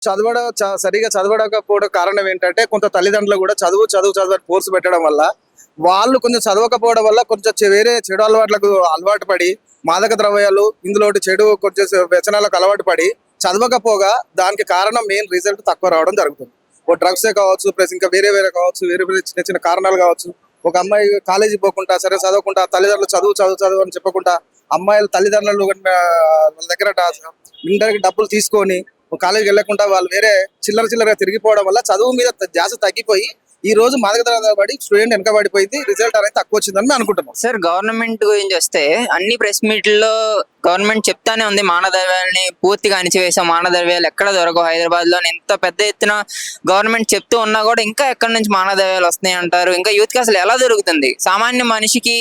సరిగా చదవకపోవడం కారణం ఏంటంటే కొంత తల్లిదండ్రులు కూడా చదువు అని ఫోర్స్ పెట్టడం వల్ల వాళ్ళు కొంచెం చదవకపోవడం వల్ల కొంచెం వేరే చెడు అలవాట్లకు అలవాటు పడి మాదక ద్రవ్యాలు ఇందులో చెడు కొంచెం వ్యసనాలకు అలవాటు పడి చదవకపోగా దానికి కారణం మెయిన్ రిజల్ట్ తక్కువ రావడం జరుగుతుంది. ఓ డ్రగ్సే కావచ్చు, ప్లస్ ఇంకా వేరే కావచ్చు, వేరే చిన్న చిన్న కారణాలు కావచ్చు. ఒక అమ్మాయి కాలేజీ పోకుండా సరే చదవకుండా తల్లిదండ్రులు చదువు అని చెప్పకుండా అమ్మాయిల తల్లిదండ్రులు వాళ్ళ దగ్గర ఇంటర్కి డబ్బులు తీసుకొని కాలేజీకి వెళ్లకుండా వాళ్ళు వేరే చిల్లరగా తిరిగిపోవడం వల్ల చదువు మీద ధ్యాస తగ్గిపోయి ఈ రోజు మాదక ద్రవ్యాలు పడి స్టూడెంట్ వెనకబడిపోయింది. రిజల్ట్ అనేది తక్కువ వచ్చిందని అనుకుంటున్నాం. సార్, గవర్నమెంట్ గురించి వస్తే అన్ని ప్రెస్ మీట్లో గవర్నమెంట్ చెప్తానే ఉంది మానద్రవ్యాలని పూర్తిగా అణిచివేసాం, మానద్రవ్యాలు ఎక్కడ దొరకవు హైదరాబాద్ లో. ఎంత పెద్ద ఎత్తున గవర్నమెంట్ చెప్తూ ఉన్నా కూడా ఇంకా ఎక్కడి నుంచి మానద్రవ్యాలు వస్తున్నాయి అంటారు. ఇంకా యూత్ కి అసలు ఎలా దొరుకుతుంది? సామాన్య మనిషికి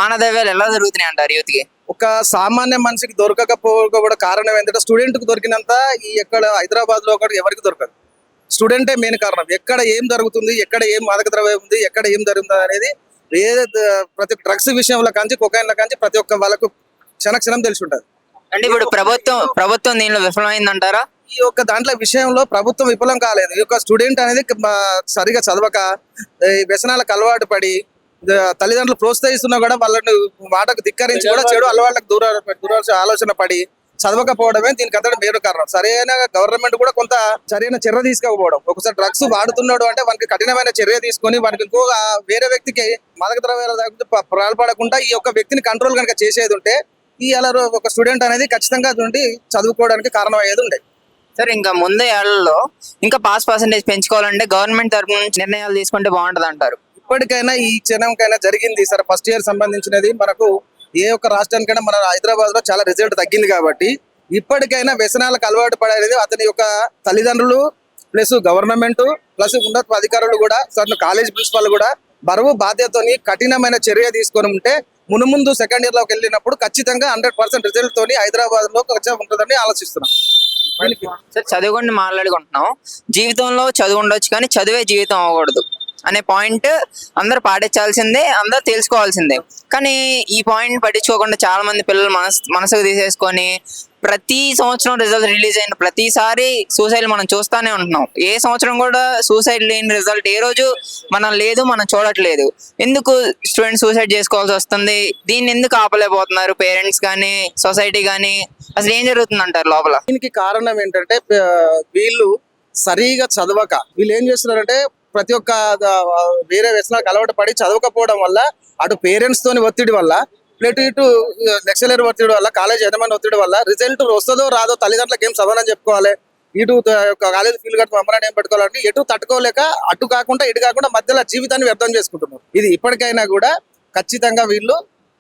మానద్రవ్యాలు ఎలా దొరుకుతున్నాయి అంటారు యూత్ కి? ఒక సామాన్య మనిషికి దొరకకపోవడం కారణం ఏంటంటే స్టూడెంట్ కు దొరికినంత ఈ ఎక్కడ హైదరాబాద్ లో ఒకటి ఎవరికి దొరకదు. స్టూడెంటే మెయిన్ కారణం. ఎక్కడ ఏం జరుగుతుంది, ఎక్కడ ఏం మాదక ద్రవ్యం ఉంది, ఎక్కడ ఏం జరుగుతుంది అనేది ప్రతి డ్రగ్స్ విషయంలో కాంచి కొకైన్ల కాంచి ప్రతి ఒక్క వాళ్ళకు క్షణక్షణం తెలిసి ఉంటుంది. అంటే ఇప్పుడు ప్రభుత్వం దీనిలో విఫలమైందంటారా? ఈ యొక్క దాంట్లో విషయంలో ప్రభుత్వం విఫలం కాలేదు. ఈ యొక్క స్టూడెంట్ అనేది సరిగా చదవక వ్యసనాలకు అలవాటు పడి తల్లిదండ్రులు ప్రోత్సహిస్తున్నా కూడా వాళ్ళని మాటకు ధిక్కరించి కూడా చెడు అలవాట్లకు దూర ఆలోచన పడి చదవకపోవడమే దీనికి అంతటి మేలు కారణం. సరైన గవర్నమెంట్ కూడా కొంత సరైన చర్య తీసుకోకపోవడం. ఒకసారి డ్రగ్స్ వాడుతున్నాడు అంటే వానికి కఠినమైన చర్య తీసుకొని వానికి ఇంకో వేరే వ్యక్తికి మాదక ద్రవ్యాల పాల్పడకుండా ఈ యొక్క వ్యక్తిని కంట్రోల్ కనుక చేసేది ఉంటే ఈ అలా ఒక స్టూడెంట్ అనేది ఖచ్చితంగా నుండి చదువుకోవడానికి కారణం అయ్యేది ఉండే. సార్, ఇంకా ముందే ఏళ్లలో ఇంకా పాస్ పర్సెంటేజ్ పెంచుకోవాలంటే గవర్నమెంట్ తరఫు నుంచి నిర్ణయాలు తీసుకుంటే బాగుంటది అంటారు. ఇప్పటికైనా ఈ క్షణంకైనా జరిగింది సార్. ఫస్ట్ ఇయర్ సంబంధించినది మనకు ఏ ఒక్క రాష్ట్రానికైనా మన హైదరాబాద్ లో చాలా రిజల్ట్ తగ్గింది కాబట్టి ఇప్పటికైనా వ్యసనాలకు అలవాటు పడేది అతని యొక్క తల్లిదండ్రులు ప్లస్ గవర్నమెంట్ ప్లస్ ఉన్నత అధికారులు కూడా కాలేజ్ ప్రిన్సిపల్ కూడా బరువు బాధ్యతతోని కఠినమైన చర్య తీసుకొని ఉంటే మునుముందు సెకండ్ ఇయర్ లోకి వెళ్ళినప్పుడు ఖచ్చితంగా 100% రిజల్ట్ తోని హైదరాబాద్ లో ఉంటుందని ఆలోచిస్తున్నాం. సార్, చదువుకొని మాట్లాడుకుంటున్నాం. జీవితంలో చదువు ఉండొచ్చు కానీ చదివే జీవితం అవ్వకూడదు అనే పాయింట్ అందరు పాటించాల్సిందే, అందరు తెలుసుకోవాల్సిందే. కానీ ఈ పాయింట్ పట్టించుకోకుండా చాలా మంది పిల్లలు మనసుకు తీసేసుకొని ప్రతి సంవత్సరం రిజల్ట్ రిలీజ్ అయిన ప్రతిసారి సూసైడ్ మనం చూస్తానే ఉంటున్నాం. ఏ సంవత్సరం కూడా సూసైడ్ లేని రిజల్ట్ ఏ రోజు మనం చూడట్లేదు. ఎందుకు స్టూడెంట్స్ సూసైడ్ చేసుకోవాల్సి వస్తుంది? దీన్ని ఎందుకు ఆపలేకపోతున్నారు పేరెంట్స్ కానీ సొసైటీ కానీ? అసలు ఏం జరుగుతుంది అంటారు లోపల? దీనికి కారణం ఏంటంటే వీళ్ళు సరిగా చదవక వీళ్ళు ఏం చేస్తున్నారంటే ప్రతి ఒక్క వేరే వ్యసనాలకు అలవాటు పడి చదవకపోవడం వల్ల అటు పేరెంట్స్ తోని ఒత్తిడి వల్ల ఇటు లెక్చరర్ ఒత్తిడి వల్ల కాలేజ్ యజమాని ఒత్తిడి వల్ల రిజల్ట్ వస్తుందో రాదో తల్లిదండ్రులకు ఏం చదవనని చెప్పుకోవాలి, ఇటు కాలేజ్ ఫీల్ కట్టి మమ్మల్ని ఏం పెట్టుకోవాలంటే ఎటు తట్టుకోలేక అటు కాకుండా ఇటు కాకుండా మధ్యలో జీవితాన్ని వ్యర్థం చేసుకుంటున్నారు. ఇది ఇప్పటికైనా కూడా ఖచ్చితంగా వీళ్ళు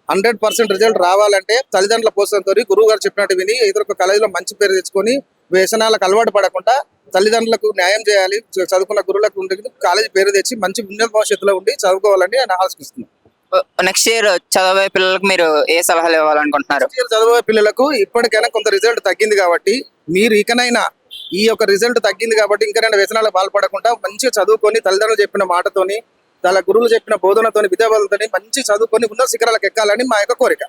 100% రిజల్ట్ రావాలంటే తల్లిదండ్రుల పోషణతో గురువు గారు చెప్పినట్టు విని ఎదురు కాలేజీలో మంచి పేరు తెచ్చుకొని వ్యసనాలకు అలవాటు పడకుండా తల్లిదండ్రులకు న్యాయం చేయాలి. చదువుకున్న గురువులకు ఉండి కాలేజీ పేరు తెచ్చి మంచి ఉన్నత భవిష్యత్తులో ఉండి చదువుకోవాలని నేను ఆలోచిస్తున్నాను. నెక్స్ట్ ఇయర్ చదివే పిల్లలకు మీరు ఏ సలహాలు ఇవ్వాలనుకుంటున్నారు? చదివే పిల్లలకు ఇప్పటికైనా కొంత రిజల్ట్ తగ్గింది కాబట్టి మీరు ఇకనైనా ఈ యొక్క రిజల్ట్ తగ్గింది కాబట్టి ఇంకనైనా వ్యసనాలకు పాల్పడకుండా మంచిగా చదువుకొని తల్లిదండ్రులు చెప్పిన మాటతోని గురువులు చెప్పిన బోధనతోని విద్యాబోధనతోని మంచి చదువుకొని ఉన్నత శిఖరాలకు ఎక్కాలని మా యొక్క కోరిక.